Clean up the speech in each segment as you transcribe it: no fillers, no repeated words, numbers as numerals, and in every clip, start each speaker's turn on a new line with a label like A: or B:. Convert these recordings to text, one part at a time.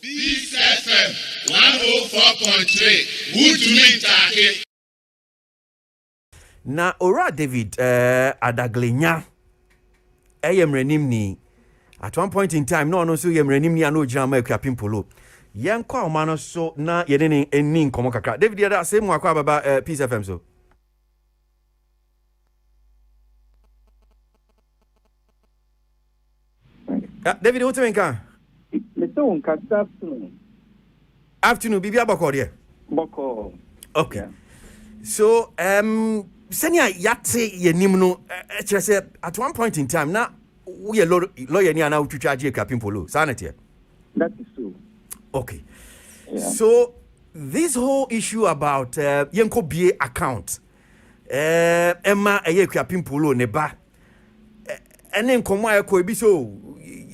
A: Peace FM 104.3. Who to me take?
B: Na ora David Adaglenya eyemrenim ni at one point in time no so yemrenim ni ano gyama Akuapem Poloo yenkwa omano so na yede eni nkomo kakra David yada asem akwa baba Peace FM so David what you mean
C: Mr.
B: afternoon bibia boko there
C: Boko.
B: Okay. Yeah. So senior yate yenim no at one point in time na we a lawyer ni ana utwitwa age Akuapem Poloo sanity.
C: That is so.
B: Okay.
C: Yeah.
B: So this whole issue about yenko bie account Emma Akuapem Poloo ne ba ene nkomo ayeko ebi so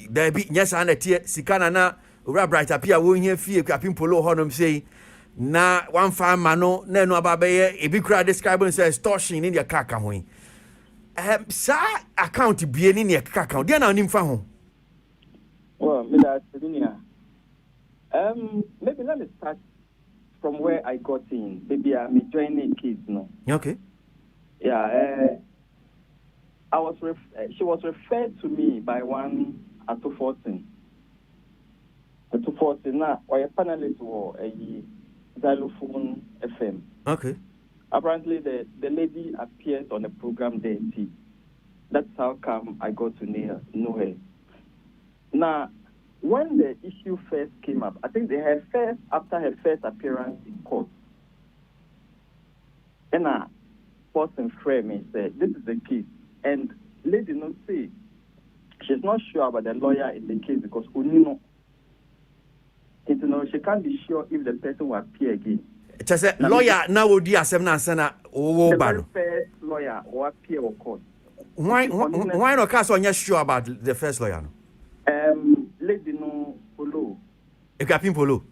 B: there be nyesa na tie sikana na ora bright Appiah wo hia fie Akuapem Poloo honom say na one farmer no na no ababe ebi kura describe say extortion in your kaka ho sa account bie ni ne kaka ho dia na onim fa ho.
C: Well, Mr. Maybe let me start from where I got in. Maybe I'm joining kids, no.
B: Okay.
C: Yeah. She was referred to me by one Akuapem now, or a panelist or a xylophone FM.
B: Okay.
C: Apparently, the lady appeared on the program there. That's how come I got to know her. Now, when the issue first came up, I think after her first appearance in court, and a person framed me said, "This is the case," and lady not say she's not sure about the lawyer in the case because Unino. She can't be sure if the person will appear again.
B: Just a lawyer now would do asem na sana
C: the very first lawyer will appear or court.
B: Why not cast on you sure about the first lawyer?
C: Lady no Poloo.
B: Akuapem Poloo.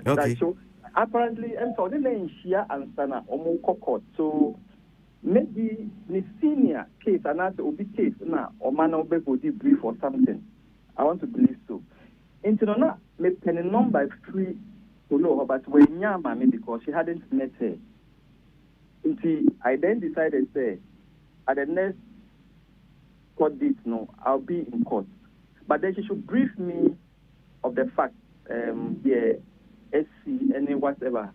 B: Okay.
C: So apparently, and so the name Shia and Sana Omo court. So maybe the senior case and not the case now or man or body brief or something. I want to believe so. Into no me penny number 3 Poloo, but when Yama me because she hadn't met her. Until I then decided say at the next court date, no, I'll be in court. But then she should brief me of the fact, SC, any whatever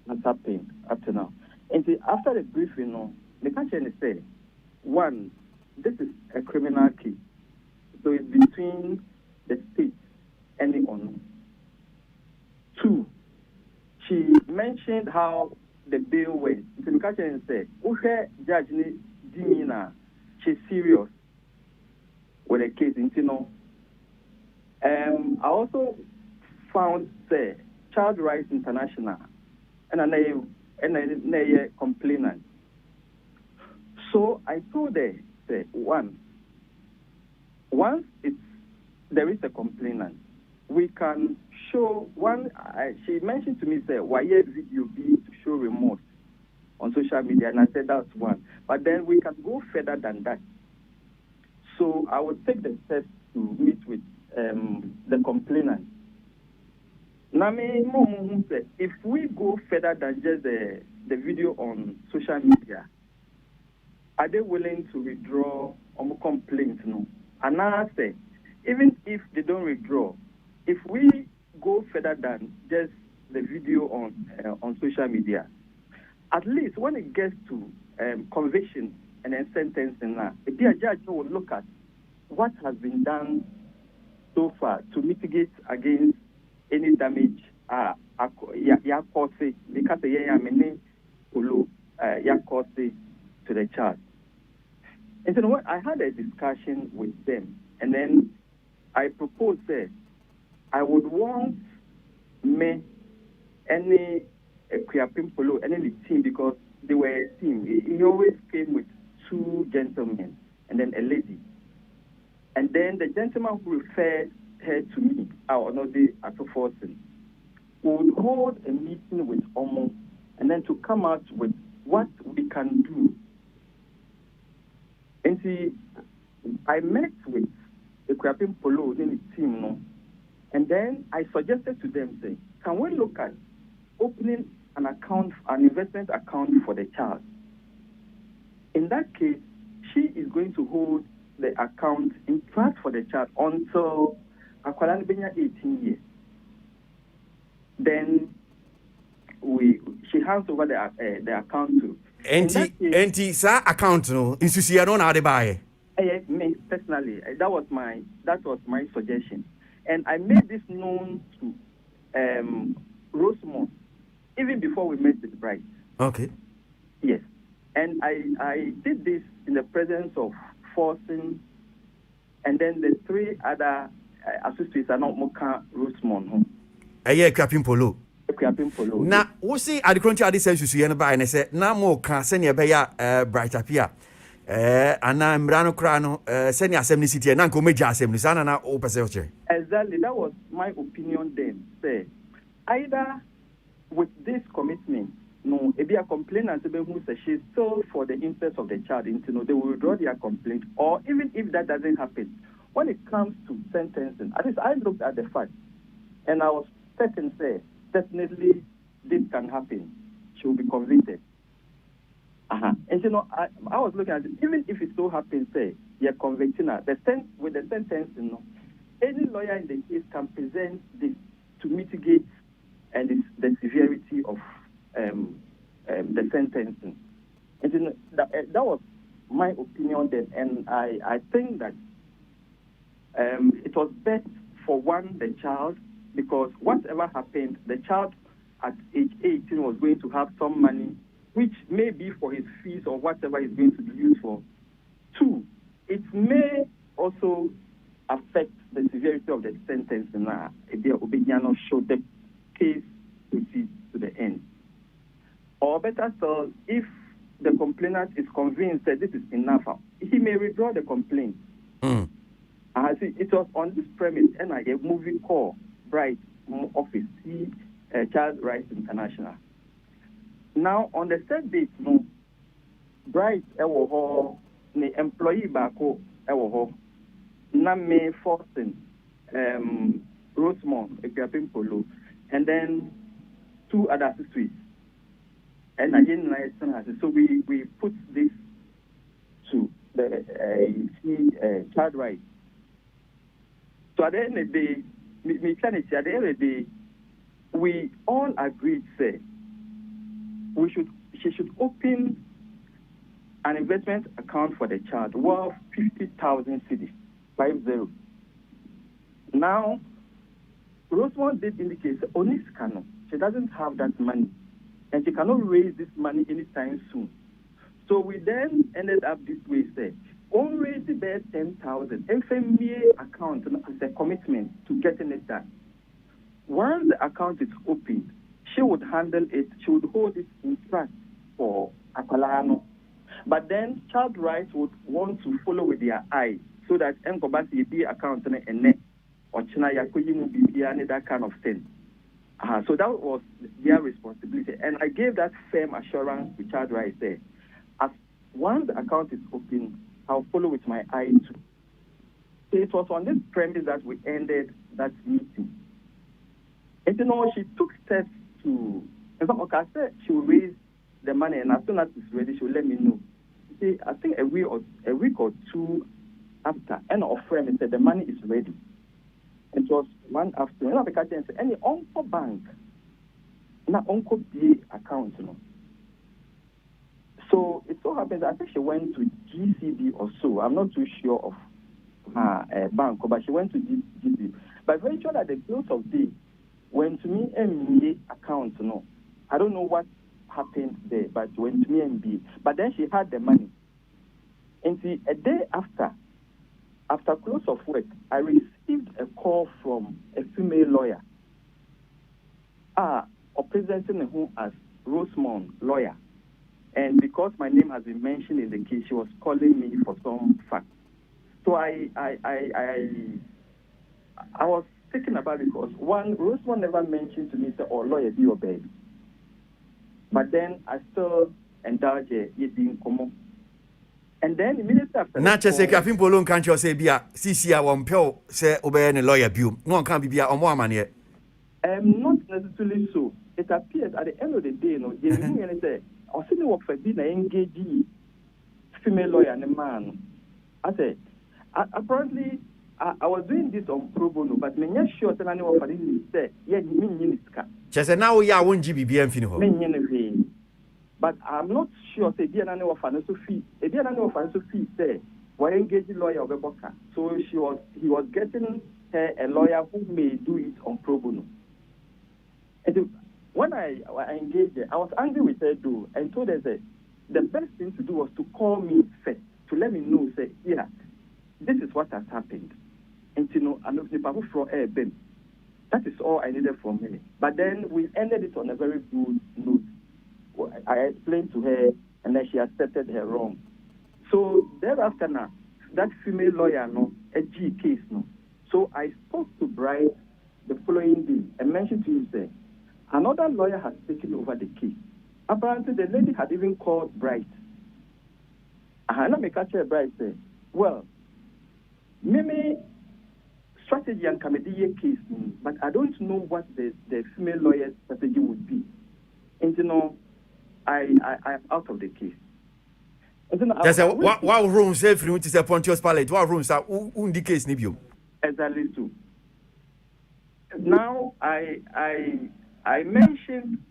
C: has happened up to now. And see, after the briefing, no, the country say, one, this is a criminal case. So it's between the state and the unknown. Two, she mentioned how the bail went. The country said, okay, Judge Dimina, she's serious with the case, you know. I also found the Child Rights International and a complainant. So I told her, say, once there is a complainant, we can show one. She mentioned to me, say, why video be to show remorse on social media, and I said that's one. But then we can go further than that. So I would take the steps to meet with the complainant. Now, if we go further than just the video on social media, are they willing to withdraw on complaint? No. And now I say, even if they don't withdraw, if we go further than just the video on social media, at least when it gets to conviction and then sentencing, the judge will look at what has been done so far to mitigate against any damage caused because Poloo caused to the child. And so what I had a discussion with them, and then I proposed that I would want me any Akuapem Poloo, any team, because they were a team. He always came with 2 gentlemen and then a lady. And then the gentleman who referred her to me, or not the Akuapem, would hold a meeting with Omo and then to come out with what we can do. And see, I met with the Akuapem Poloo in the team, no, And then I suggested to them, say, can we look at opening an account, an investment account for the child? In that case, she is going to hold the account in trust for the child until Akuapem 18 years. Then she hands over the account to.
B: Enti sa account no insusia no na de buy.
C: Me personally, that was my suggestion, and I made this known to Rosemont even before we met with the bride.
B: Okay.
C: Yes, and I did this in the presence of Forcing, and then the three other associates are not Moka Rosemont.
B: Akuapem Poloo.
C: Akuapem Poloo.
B: Na wo see adekronti ade sense susu ye no ba ne se na mo ka se ne be ya bright Appiah ana mrano kra no se ne asem ni city na nko meja asem ni sana na o pese o che.
C: Exactly, that was my opinion then. Say either with this commitment, no, if a complainant who says she's still for the interest of the child, they will withdraw their complaint, or even if that doesn't happen, when it comes to sentencing, at least I looked at the fact, and I was certain, say, definitely this can happen. She will be convicted. And I was looking at it, even if it so happens, say, you're convicting her, with the sentencing, any lawyer in the case can present this to mitigate the severity of the sentencing. And that was my opinion then, and I think that it was best for the child, because whatever happened, the child at age 18 was going to have some money, which may be for his fees or whatever is going to be used for. 2, it may also affect the severity of the sentence. Show the case proceeds to the end. Or better still, if the complainant is convinced that this is enough, he may withdraw the complaint. It was on this premise, and I gave movie call Bright Office, Child Rights International. Now, on the third date, Bright the employee bako na me Forcing Rosemont, Akuapem Poloo, and then 2 other associates. And again, so we put this to the child rights. So at the end of the day, we all agreed, say, she should open an investment account for the child worth 50,000 cedis, 50. Now, Rosemont did indicate, Oniskano, she doesn't have that money, and she cannot raise this money anytime soon. So we then ended up this way, say, only the bed 10,000 FMBA account as a commitment to getting it done. Once the account is opened, she would handle it, she would hold it in trust for Akuapem. But then child rights would want to follow with their eye, so that Nkobasi be account or China Yakuyimu be that kind of thing. So that was their responsibility. And I gave that firm assurance to child rights there. As once the account is open, I'll follow with my eye too. So it was on this premise that we ended that meeting. And she took steps to, in fact, I said she will raise the money, and as soon as it's ready, she will let me know. See, I think a week or 2 after, and our friend said the money is ready. It was one afternoon. I said, any uncle bank, na uncle BA account, So it so happens, I think she went to GCB or so. I'm not too sure of her bank, but she went to GCB. But eventually, at the close of the day, went to me MBA account, I don't know what happened there, but went to me MBA. But then she had the money. And see, a day after close of work, I received a call from a female lawyer, representing who as Rosemont lawyer. And because my name has been mentioned in the case, she was calling me for some facts. So I was thinking about it because one, Rosemont never mentioned to me, say, lawyer, be your baby. But then I still indulge in common. And then immediately after,
B: not just say Akuapem Poloo can't you say bia CC one pill say obey any lawyer view. No can't be bia or more money.
C: Not necessarily so. It appears at the end of the day, they say, I see work for being engaged female lawyer and a man. I said, apparently, I was doing this on pro bono, but me not sure that anyone for this say, yeah, you mean
B: just now we are one GBBM finish.
C: But I'm not sure say be an annual financial fee. A be an annual financial fee say why engage lawyer of Boka. So he was getting her a lawyer who may do it on pro bono. And when I engaged her, I was angry with her too and told her that the best thing to do was to call me first, to let me know, say, yeah, this is what has happened. And I'm not the from her ben. That is all I needed from her. But then we ended it on a very good note. I explained to her, and then she accepted her wrong. So thereafter now, that female lawyer, a G case, So I spoke to Bright the following day and mentioned to him, say, another lawyer has taken over the case. Apparently, the lady had even called Bright. And I catch her Bright say, well, maybe strategy and comedy case, but I don't know what the female lawyer's strategy would be. And I'm out of the case.
B: That's what room say for you to say Pontius Pilate. What rooms are in the case Nibium?
C: Exactly so. Now I mentioned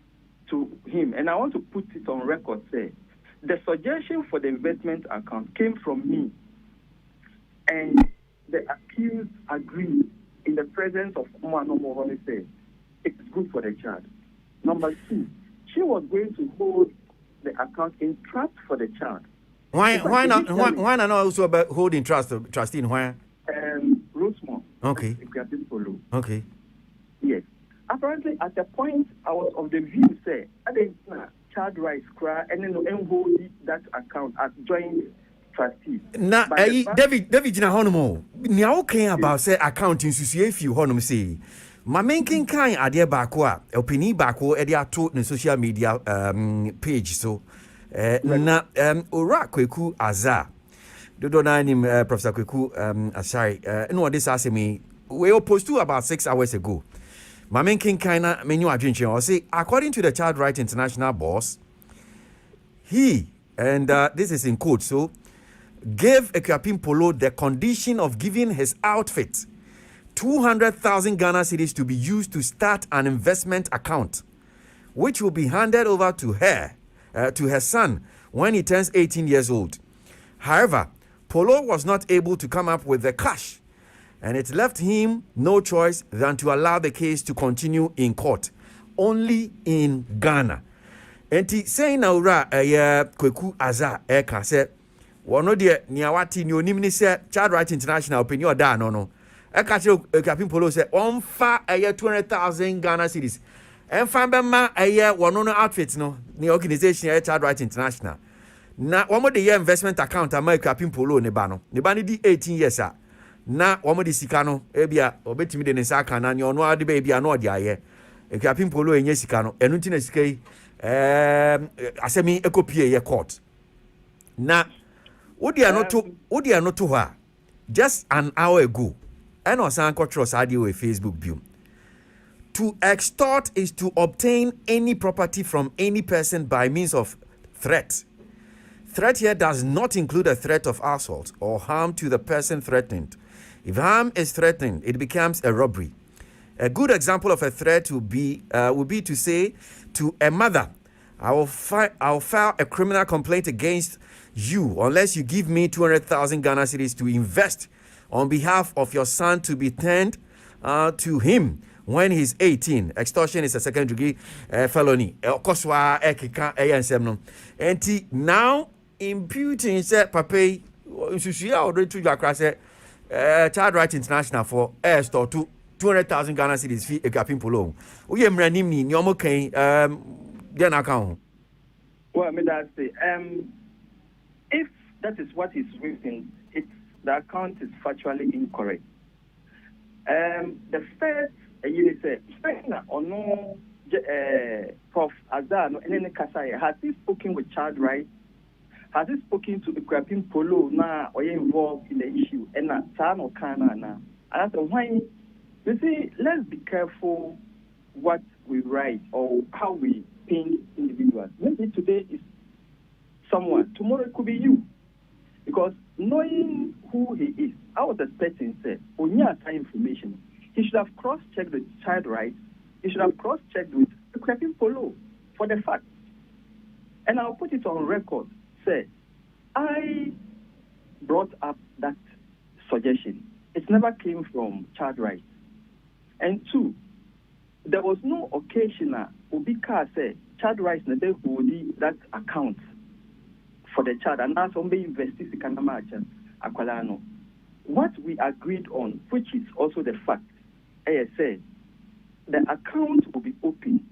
C: to him, and I want to put it on record, say the suggestion for the investment account came from me, and the accused agreed in the presence of Umanomo say it's good for the child. Number two, she was going to hold the account in trust for the child.
B: Why not also about holding trust in where?
C: Rosemont.
B: Okay.
C: Akuapem Poloo.
B: Okay.
C: Yes. Apparently, at the point I was of the view, say, I didn't child rights cry and then hold that account as joint trustee.
B: Now, David Jinahonomo, now okay about say accounting to see if you honum say. My main king kind idea backward, opinion backward, Edia told the social media page. So, na Ora Kweku Azar. Dodo na him Professor Kweku Asari. No, this asked me. We opposed to about 6 hours ago. My main king kinda menu adventure. I say, according to the Child Rights International boss, he and this is in quote. So, gave Akuapem Poloo the condition of giving his outfit 200,000 Ghana cedis to be used to start an investment account, which will be handed over to her son, when he turns 18 years old. However, Poloo was not able to come up with the cash, and it left him no choice than to allow the case to continue in court, only in Ghana. And he saying now, Kweku Azar Eka said, "One of the Niawati New Nimini Child Rights International opinion da no." Akuapem Poloo say on fa 200,000 Ghana cedis. And Fambema a year one on outfits no the organization Child Rights International. Na one of the year investment account Akuapem Poloo nebano. Nebani di 18 years na one of the sikano ebia obetimi de nsaka na ni ono ade baby ano ode aye. Akuapem Poloo enye sikano enu nti na sikai asemi ekopie ye court. Na odi anoto ho just an hour ago. And also trust audio with Facebook view. To extort is to obtain any property from any person by means of threat. Threat here does not include a threat of assault or harm to the person threatened. If harm is threatened, it becomes a robbery. A good example of a threat would be to say to a mother, I'll file a criminal complaint against you unless you give me 200,000 Ghana cedis to invest on behalf of your son to be turned to him when he's 18. Extortion is a second degree felony. And now imputing said Pape already to your class Child Rights International for store to 200,000 Ghana cedis fee Akuapem Poloo. We am running me nyomo kain then account.
C: Well, I mean that say if that is what is written, the account is factually incorrect. The first, you say, or no, Prof. Azar, no, any Kasai, has he spoken with Child Rights? has he spoken to Akuapem Poloo now or involved in the issue? And now, and I said, why? You see, let's be careful what we write or how we paint individuals. Maybe today is someone, tomorrow it could be you. Because knowing who he is, I was expecting, say, when you have information, he should have cross-checked the child rights. He should have cross-checked with Akuapem Poloo for the fact. And I'll put it on record, say, I brought up that suggestion. It never came from child rights. And two, there was no occasion Obika said child rights never hold that account for the child, and that's only invested Akwalano. What we agreed on, which is also the fact, I said, the account will be open.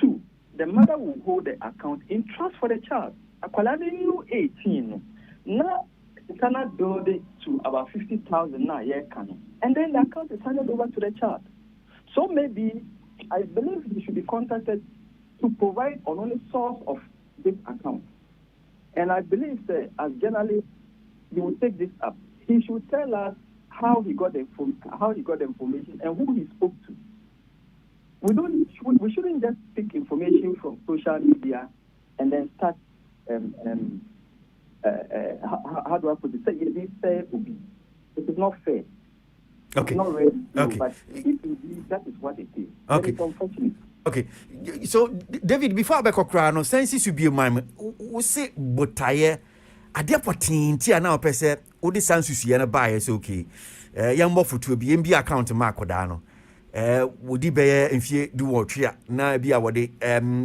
C: Two, the mother will hold the account in trust for the child. Akwalano 18. Now, it cannot build it to about 50,000 now, and then the account is handed over to the child. So maybe, I believe he should be contacted to provide an only source of this account. And I believe that as journalists, he will take this up. He should tell us how he got the information and who he spoke to. We shouldn't just pick information from social media and then start. How do I put it? Say it is fair to be. It is not fair.
B: Okay.
C: It's not ready.
B: Okay.
C: But if indeed that is what it is.
B: Okay.
C: It's unfortunate.
B: Okay, so David, before I be no sense you be a man. We say botaye. Adia potin ti ana opese. Odi sense you na buy is okay. Young mofu to be MB account mark odano. Wodi be enfie du wotwe na bia wode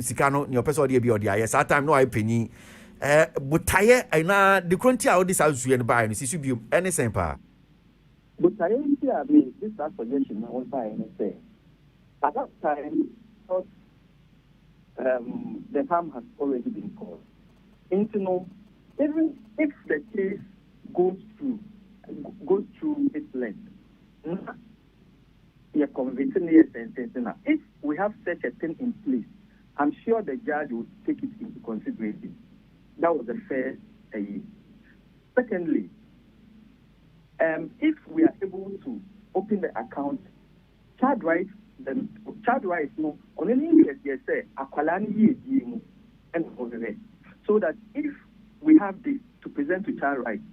B: sikano ne opese odi bia odi aye. That time no I penny. Botaye na the cronti a odi sense you na buy no sisu bi any sempa.
C: Botaye ti a me this suggestion na won buy no say. At that time, the harm has already been caused. Even if the case goes through its length, if we have such a thing in place, I'm sure the judge will take it into consideration. That was the first. Secondly, if we are able to open the account, child rights no only interest say akwalani ye and so that if we have this to present to child rights,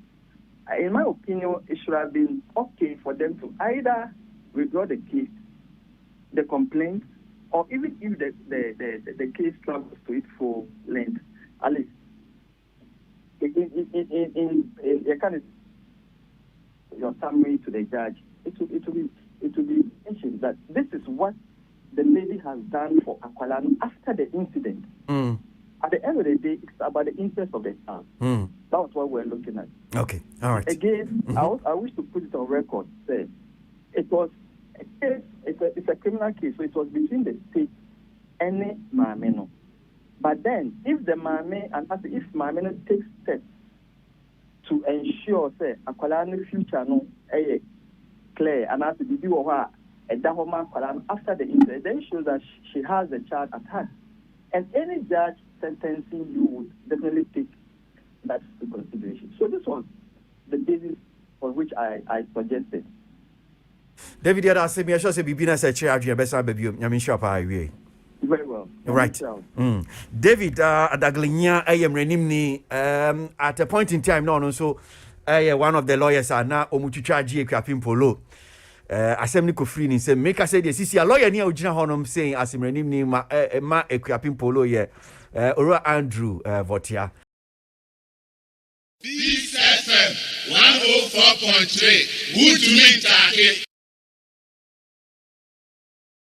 C: in my opinion, it should have been okay for them to either withdraw the case, the complaint, or even if the case travels to its full length, at least in your summary to the judge, it will be mentioned that this is what the lady has done for Akwalano after the incident. At the end of the day, it's about the interest of the child. That's what we're looking at.
B: Okay, all right.
C: Again, I wish to put it on record. Say, it was a case. It's a criminal case, so it was between the state and the Mameno. But then, if the Mame and if Mameno takes steps to ensure, say, Akwalano future no, clear and as to be after the incident, then shows that she has the child at hand. And any judge sentencing you would definitely take that into consideration. So this was the basis for which I suggested.
B: David, I say me sure say bibina say chair adwene besa ba biom nyame sure pa awie.
C: Very well.
B: Right. David Adaglinya ayemrenim ni at a point in time no so one of the lawyers are now omutwitwa gie Akuapem Poloo. Assembly ko free ni say make say the sisi a lawyer ni a ogina honom saying asemrenim ni ma Akuapem Poloo ye Ora Andrew Votia.
A: This FM 104.3 Would you mean